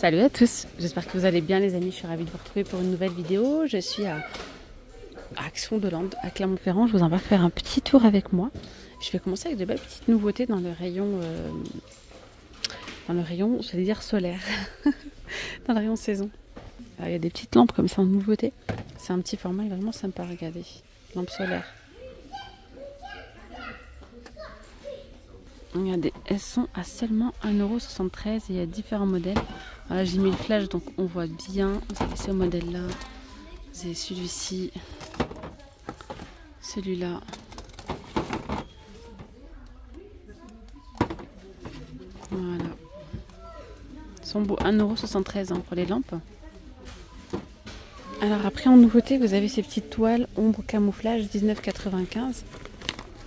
Salut à tous, j'espère que vous allez bien les amis, je suis ravie de vous retrouver pour une nouvelle vidéo. Je suis à Action de Lande, à Clermont-Ferrand, je vous invite à faire un petit tour avec moi. Je vais commencer avec de belles petites nouveautés dans le rayon, je vais dire solaire, dans le rayon saison. Alors, il y a des petites lampes comme ça en nouveauté, c'est un petit format, il est vraiment sympa à regarder, lampe solaire. Regardez, elles sont à seulement 1,73 € et il y a différents modèles. Voilà, j'ai mis le flash donc on voit bien. Vous avez ce modèle là, vous avez celui-ci, celui-là. Voilà. Ils sont beaux, 1,73 € pour les lampes. Alors après en nouveauté, vous avez ces petites toiles ombre camouflage 19,95 €.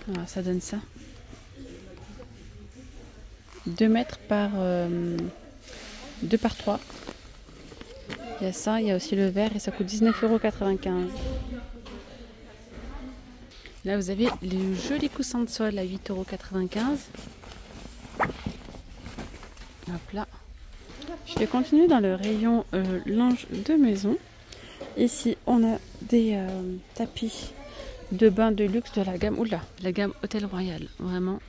Voilà, ça donne ça. 2 mètres par 2 par 3. Il y a ça, il y a aussi le vert et ça coûte 19,95 €. Là vous avez le joli coussin de sol à 8,95 €. Hop là. Je vais continuer dans le rayon linge de maison. Ici on a des tapis de bain de luxe de la gamme, la gamme Hôtel Royal. Vraiment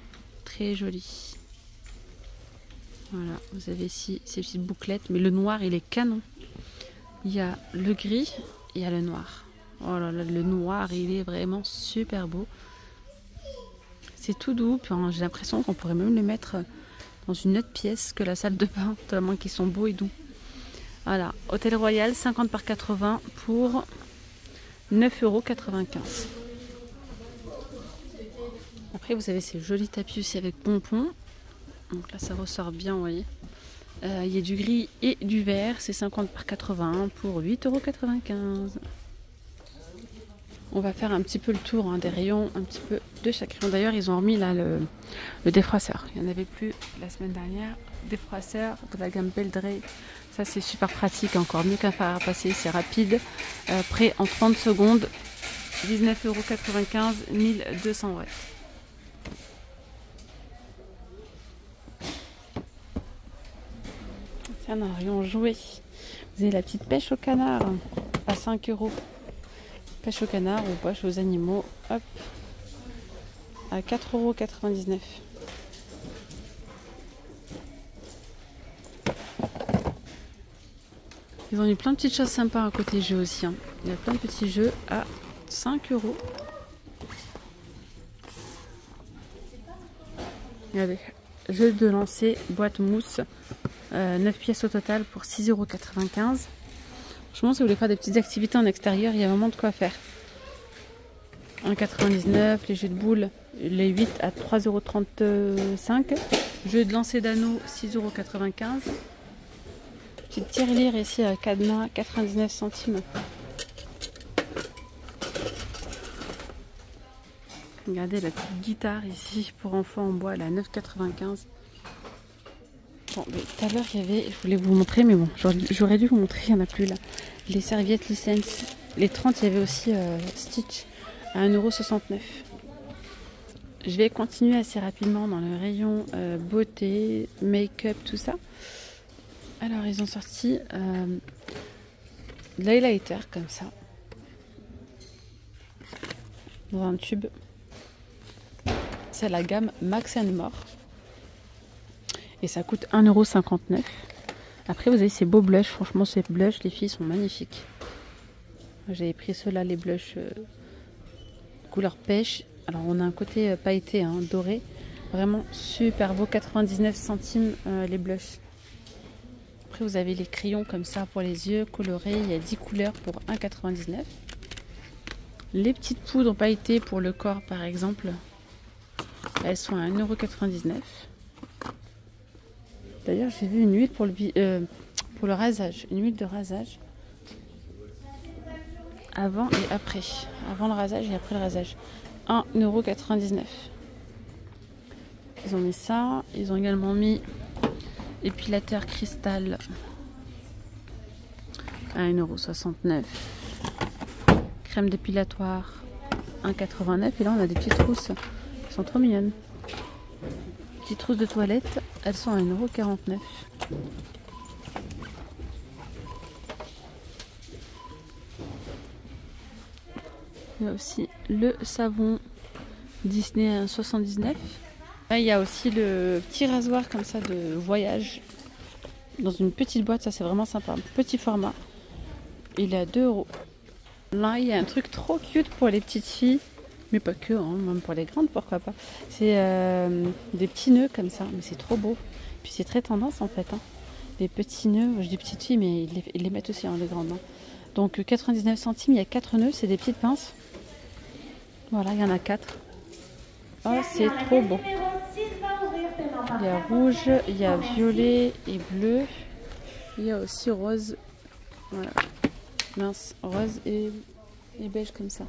très joli. Voilà, vous avez ici ces petites bouclettes, mais le noir il est canon. Il y a le gris et il y a le noir. Oh là là, le noir il est vraiment super beau. C'est tout doux, puis j'ai l'impression qu'on pourrait même le mettre dans une autre pièce que la salle de bain, tellement qu'ils sont beaux et doux. Voilà, Hôtel Royal 50 par 80 pour 9,95 €. Après vous avez ces jolis tapis aussi avec pompons. Donc là ça ressort bien, vous voyez. Il y a du gris et du vert, c'est 50 par 81 pour 8,95 €. On va faire un petit peu le tour des rayons, un petit peu de chaque rayon. D'ailleurs ils ont remis là le défroisseur. Il n'y en avait plus la semaine dernière. Défroisseur de la gamme Beldray. Ça c'est super pratique, encore mieux qu'un fer à repasser, c'est rapide. Prêt en 30 secondes. 19,95 €, 1200 watts. Dans le rayon jouet, vous avez la petite pêche au canard à 5 €. Pêche au canard ou pêche aux animaux, hop, à 4,99 €. Ils ont eu plein de petites choses sympas à côté jeux aussi. Il y a plein de petits jeux à 5 €. Regardez, jeu de lancer, boîte mousse. 9 pièces au total pour 6,95 €. Franchement, si vous voulez faire des petites activités en extérieur, il y a vraiment de quoi faire. 1,99 €, les jeux de boules, les 8 à 3,35 €. Jeux de lancer d'anneaux, 6,95 €. Petite tirelire ici à cadenas, 99 centimes. Regardez la petite guitare ici pour enfants en bois, elle est à 9,95 €. Bon, tout à l'heure il y avait, je voulais vous montrer, mais bon, j'aurais dû vous montrer, il n'y en a plus là. Les serviettes License, les 30, il y avait aussi Stitch à 1,69 €. Je vais continuer assez rapidement dans le rayon beauté, make-up, tout ça. Alors ils ont sorti l'highlighter comme ça, dans un tube. C'est la gamme Max & More. Et ça coûte 1,59 €. Après vous avez ces beaux blushs. Franchement ces blushs les filles sont magnifiques. J'avais pris ceux-là, les blushs couleur pêche. Alors on a un côté pailleté, doré. Vraiment super beau. 99 centimes les blushs. Après vous avez les crayons comme ça pour les yeux colorés. Il y a 10 couleurs pour 1,99 €. Les petites poudres pailletées pour le corps par exemple. Elles sont à 1,99 €. D'ailleurs, j'ai vu une huile pour le rasage, une huile de rasage avant et après. Avant le rasage et après le rasage. 1,99 €. Ils ont mis ça. Ils ont également mis épilateur cristal à 1,69 €. Crème dépilatoire 1,89 €. Et là, on a des petites trousses. Elles sont trop mignonnes. Petites trousses de toilette, elles sont à 1,49 €. Il y a aussi le savon Disney à 79. Là, il y a aussi le petit rasoir comme ça de voyage. Dans une petite boîte, ça c'est vraiment sympa. Petit format. Il est à 2 €. Là, il y a un truc trop cute pour les petites filles. Mais pas que, hein, même pour les grandes, pourquoi pas. C'est des petits nœuds comme ça. Mais c'est trop beau. Puis c'est très tendance en fait. Hein. Les petits nœuds, je dis petites filles, mais ils les mettent aussi, hein, les grandes. Hein. Donc 99 centimes, il y a 4 nœuds. C'est des petites pinces. Voilà, il y en a 4. Oh, c'est trop beau. Il y a rouge, il y a violet et bleu. Il y a aussi rose. Voilà. Mince, rose et beige comme ça.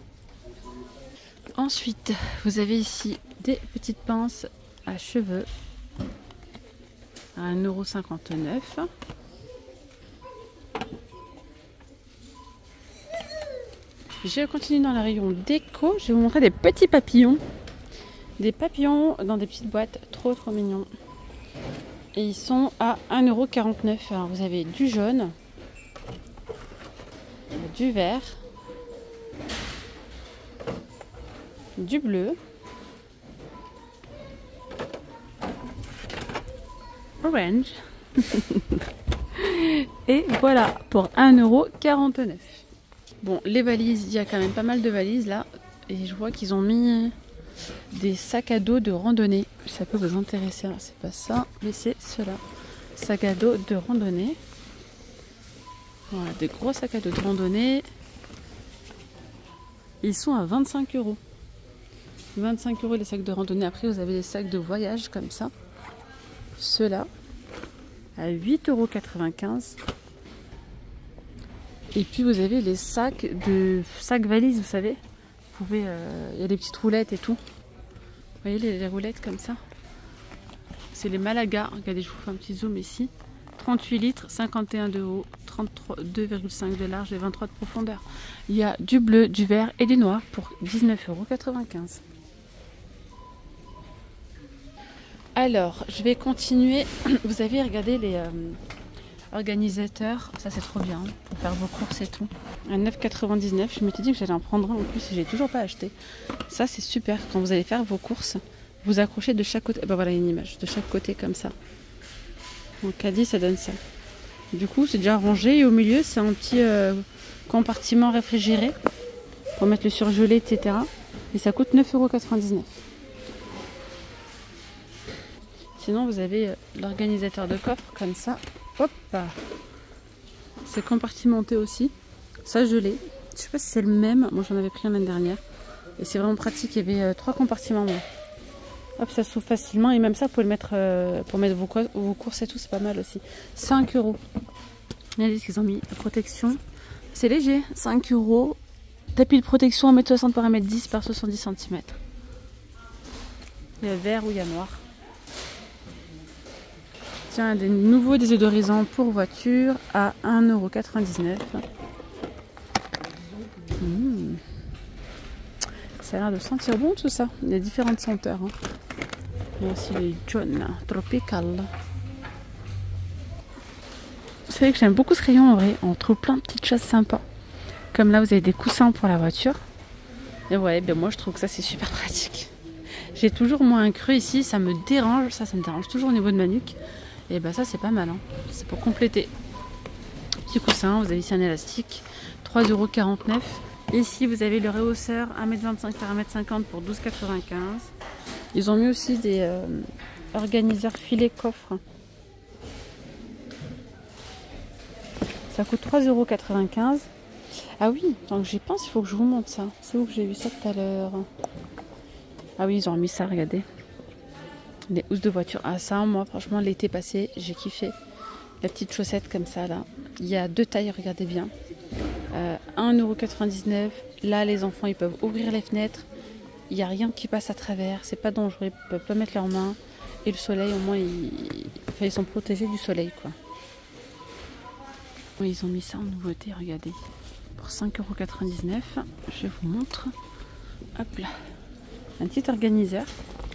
Ensuite, vous avez ici des petites pinces à cheveux à 1,59 €. Je continue dans le rayon déco. Je vais vous montrer des petits papillons. Des papillons dans des petites boîtes, trop mignons. Et ils sont à 1,49 €. Alors vous avez du jaune, du vert, du bleu, orange. Et voilà, pour 1,49 €. Bon, les valises, il y a quand même pas mal de valises là. Et je vois qu'ils ont mis des sacs à dos de randonnée. Ça peut vous intéresser. Alors, c'est pas ça, mais c'est cela. Sac à dos de randonnée. Voilà, des gros sacs à dos de randonnée. Ils sont à 25 €. 25 € les sacs de randonnée. Après, vous avez des sacs de voyage comme ça. Ceux-là, à 8,95 €. Et puis, vous avez les sacs valises, vous savez. Vous pouvez, y a des petites roulettes et tout. Vous voyez les roulettes comme ça. C'est les Malaga. Regardez, je vous fais un petit zoom ici. 38 litres, 51 de haut, 32,5 de large et 23 de profondeur. Il y a du bleu, du vert et du noir pour 19,95 €. Alors, je vais continuer. Vous avez regardé les organisateurs. Ça, c'est trop bien hein, pour faire vos courses et tout. À 9,99 €. Je m'étais dit que j'allais en prendre un en plus et j'ai toujours pas acheté. Ça, c'est super. Quand vous allez faire vos courses, vous accrochez de chaque côté. Ben voilà une image de chaque côté comme ça. En caddie, ça donne ça. Du coup, c'est déjà rangé et au milieu, c'est un petit compartiment réfrigéré pour mettre le surgelé, etc. Et ça coûte 9,99 €. Sinon, vous avez l'organisateur de coffre comme ça. Hop! C'est compartimenté aussi. Ça, je l'ai. Je sais pas si c'est le même. Moi, j'en avais pris un l'année dernière. Et c'est vraiment pratique. Il y avait 3 compartiments. Moi. Hop, ça s'ouvre facilement. Et même ça, vous pouvez le mettre pour mettre vos courses et tout. C'est pas mal aussi. 5 €. Regardez ce qu'ils ont mis. La protection. C'est léger. 5 €. Tapis de protection 1,60 m par 1,10 m par 70 cm. Il y a vert ou il y a noir. Tiens, des nouveaux désodorisants pour voiture à 1,99 €. Ça a l'air de sentir bon tout ça. Il y a différentes senteurs. Hein. Il y a aussi les John Tropical. Vous savez que j'aime beaucoup ce rayon en vrai. On trouve plein de petites choses sympas. Comme là, vous avez des coussins pour la voiture. Et ouais, ben moi je trouve que ça c'est super pratique. J'ai toujours moi un creux ici, ça me dérange. Ça me dérange toujours au niveau de ma nuque. Et ben ça c'est pas mal. Hein. C'est pour compléter. Petit coussin, vous avez ici un élastique. 3,49 €. Ici, vous avez le rehausseur 1,25 m par 1,50 m pour 12,95 €. Ils ont mis aussi des organiseurs filets coffre. Ça coûte 3,95 €. Ah oui, tant que j'y pense, il faut que je vous montre ça. C'est où que j'ai vu ça tout à l'heure? Ah oui, ils ont mis ça, regardez. Les housses de voiture. Ah ça, moi, franchement, l'été passé, j'ai kiffé. La petite chaussette comme ça, là. Il y a 2 tailles, regardez bien. 1,99 €. Là, les enfants, ils peuvent ouvrir les fenêtres. Il n'y a rien qui passe à travers. C'est pas dangereux. Ils peuvent pas mettre leurs mains. Et le soleil, au moins, ils sont protégés du soleil, quoi. Oui, ils ont mis ça en nouveauté, regardez. Pour 5,99 €. Je vous montre. Hop là. Un petit organiseur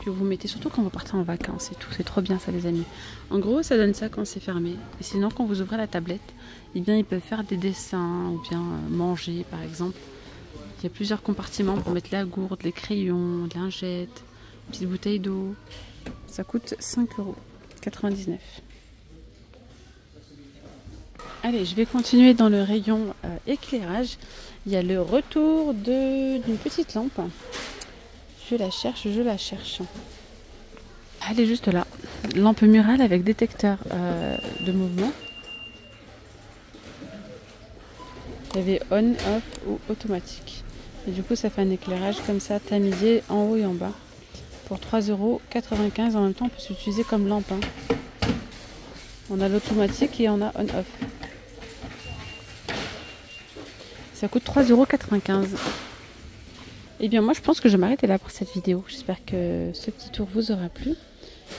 que vous mettez surtout quand vous partez en vacances et tout. C'est trop bien ça, les amis. En gros, ça donne ça quand c'est fermé. Et sinon, quand vous ouvrez la tablette, eh bien, ils peuvent faire des dessins ou bien manger, par exemple. Il y a plusieurs compartiments pour mettre la gourde, les crayons, lingettes, une petite bouteille d'eau. Ça coûte 5,99 €. Allez, je vais continuer dans le rayon éclairage. Il y a le retour d'une petite lampe. Je la cherche, je la cherche. Elle est juste là. Lampe murale avec détecteur de mouvement. Il y avait on, off ou automatique. Et du coup, ça fait un éclairage comme ça, tamisé en haut et en bas. Pour 3,95 €. En même temps, on peut s'utiliser comme lampe. Hein. On a l'automatique et on a on-off. Ça coûte 3,95 €. Et bien moi, je pense que je vais m'arrêter là pour cette vidéo. J'espère que ce petit tour vous aura plu.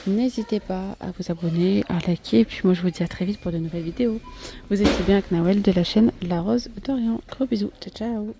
N'hésitez pas à vous abonner, à liker. Et puis moi, je vous dis à très vite pour de nouvelles vidéos. Vous étiez bien avec Nawel de la chaîne La Rose d'Orient. Gros bisous. Ciao, ciao.